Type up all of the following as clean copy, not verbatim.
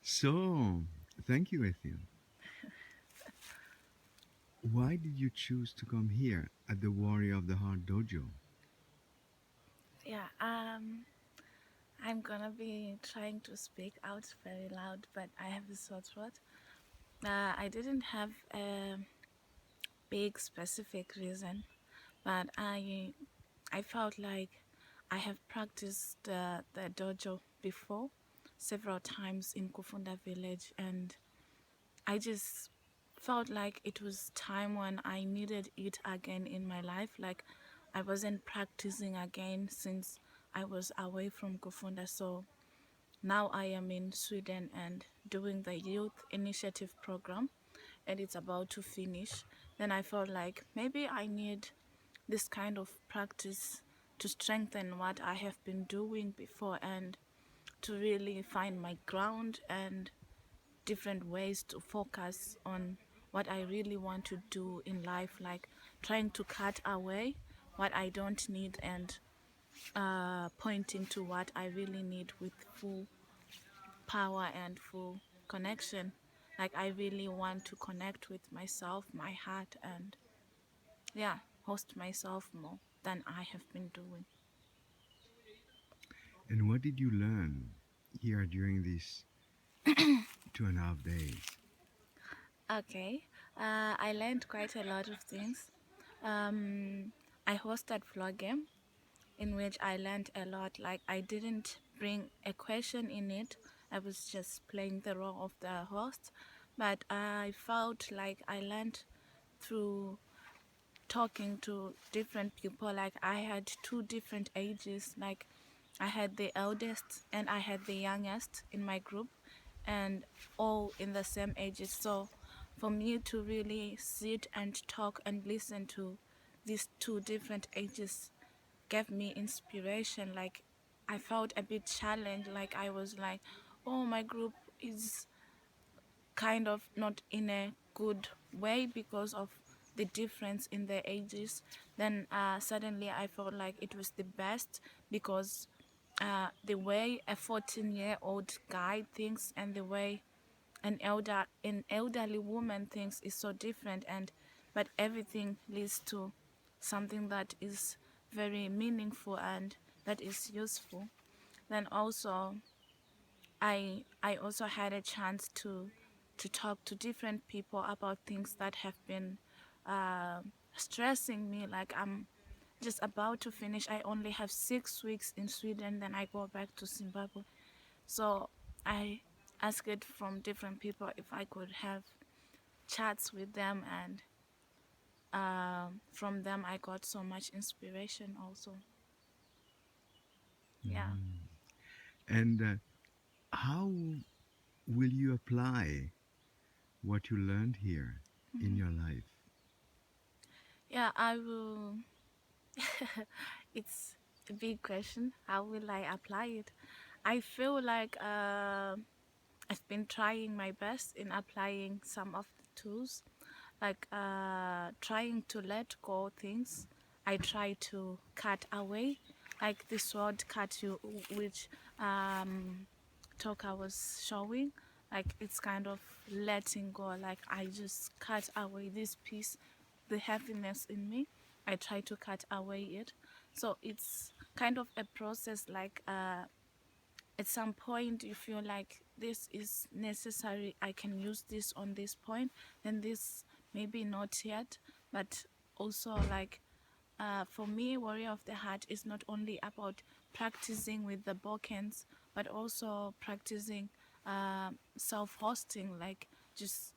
So, thank you, Ethel. Why did you choose to come here at the Warrior of the Heart Dojo? Yeah, I'm gonna be trying to speak out very loud, but I have a sore throat. I didn't have a big specific reason, but I felt like I have practiced the dojo before several times in Kufunda village, and I just felt like it was time when I needed it again in my life. Like I wasn't practicing again since I was away from Kufunda. So now I am in Sweden and doing the youth initiative program, and it's about to finish. Then I felt like maybe I need this kind of practice to strengthen what I have been doing before and to really find my ground and different ways to focus on what I really want to do in life, like trying to cut away what I don't need and pointing to what I really need with full power and full connection. Like I really want to connect with myself, my heart, and yeah, host myself more than I have been doing. And what did you learn here during these 2.5 days? Okay, I learned quite a lot of things. I hosted vlog game in which I learned a lot. Like I didn't bring a question in it. I was just playing the role of the host, but I felt like I learned through talking to different people. Like I had two different ages. Like I had the eldest and I had the youngest in my group, and all in the same ages. So for me to really sit and talk and listen to these two different ages gave me inspiration. Like I felt a bit challenged. Like I was like, oh, my group is kind of not in a good way because of the difference in the ages. Then suddenly I felt like it was the best because the way a 14-year-old guy thinks and the way an elderly woman thinks is so different, and but everything leads to something that is very meaningful and that is useful. Then also I also had a chance to talk to different people about things that have been uh, stressing me. Like I'm just about to finish. I only have 6 weeks in Sweden, then I go back to Zimbabwe. So I asked from different people if I could have chats with them, and from them I got so much inspiration. Also, yeah. Mm. And how will you apply what you learned here in Mhm. your life? Yeah, I will. It's a big question. How will I apply it? I feel like I've been trying my best in applying some of the tools, like trying to let go things. I try to cut away, like this word cut you, which um, Toka was showing. Like it's kind of letting go. Like I just cut away this piece, the heaviness in me. I try to cut away it. So it's kind of a process. Like at some point you feel like this is necessary, I can use this on this point, then this maybe not yet. But also like for me, Warrior of the Heart is not only about practicing with the bokens, but also practicing self-hosting, like just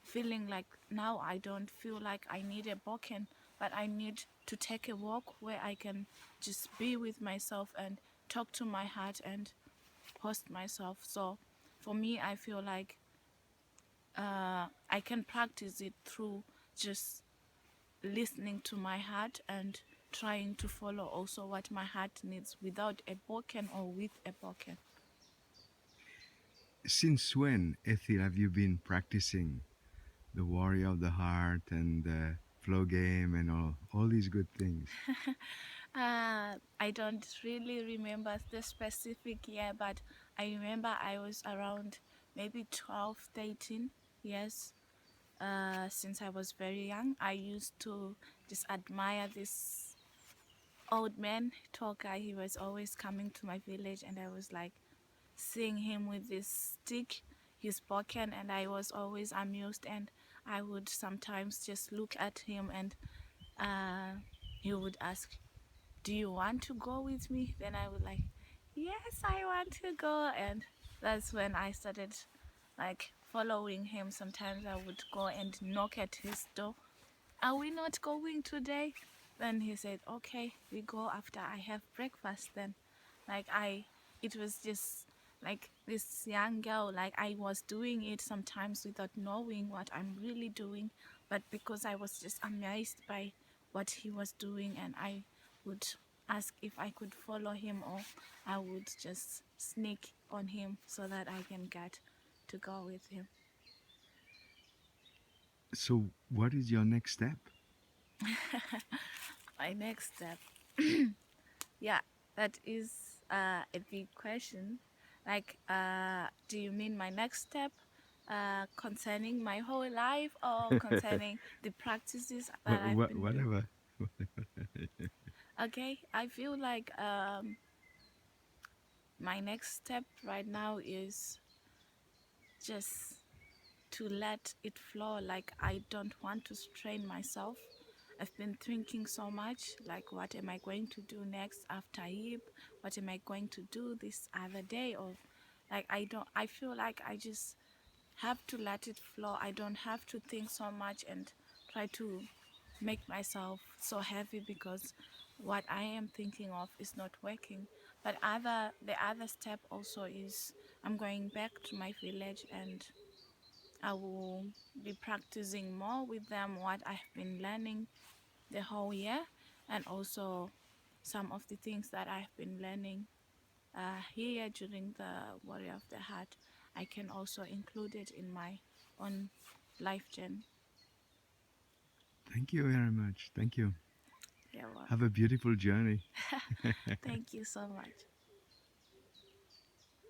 feeling like now I don't feel like I need a boken, but I need to take a walk where I can just be with myself and talk to my heart and host myself. So for me, I feel like I can practice it through just listening to my heart and trying to follow also what my heart needs without a boken or with a boken. Since when, Ethel, have you been practicing the Warrior of the Heart and the flow game and all these good things? I don't really remember the specific year, but I remember I was around maybe 12, 13 years. Since I was very young, I used to just admire this old man talker. He was always coming to my village, and I was like seeing him with this stick, his pocket, and I was always amused. And I would sometimes just look at him, and uh, he would ask, "Do you want to go with me?" Then I would like, "Yes, I want to go." And that's when I started like following him. Sometimes I would go and knock at his door. "Are we not going today?" Then he said, "Okay, we go after I have breakfast." Then like it was just like this young girl, like I was doing it sometimes without knowing what I'm really doing, but because I was just amazed by what he was doing, and I would ask if I could follow him, or I would just sneak on him so that I can get to go with him. So, what is your next step? My next step. Yeah, that is a big question. Like, do you mean my next step concerning my whole life, or concerning the practices that I've been doing? Whatever. Okay, I feel like my next step right now is just to let it flow. Like, I don't want to strain myself. I've been thinking so much, like, what am I going to do next after hip? What am I going to do this other day? Or like, I feel like I just have to let it flow. I don't have to think so much and try to make myself so heavy because what I am thinking of is not working. But the other step also is I'm going back to my village, and I will be practicing more with them what I've been learning the whole year, and also some of the things that I've been learning here during the Warrior of the Heart. I can also include it in my own life journey. Thank you very much. Thank you. You're Have welcome. a beautiful journey. Thank you so much.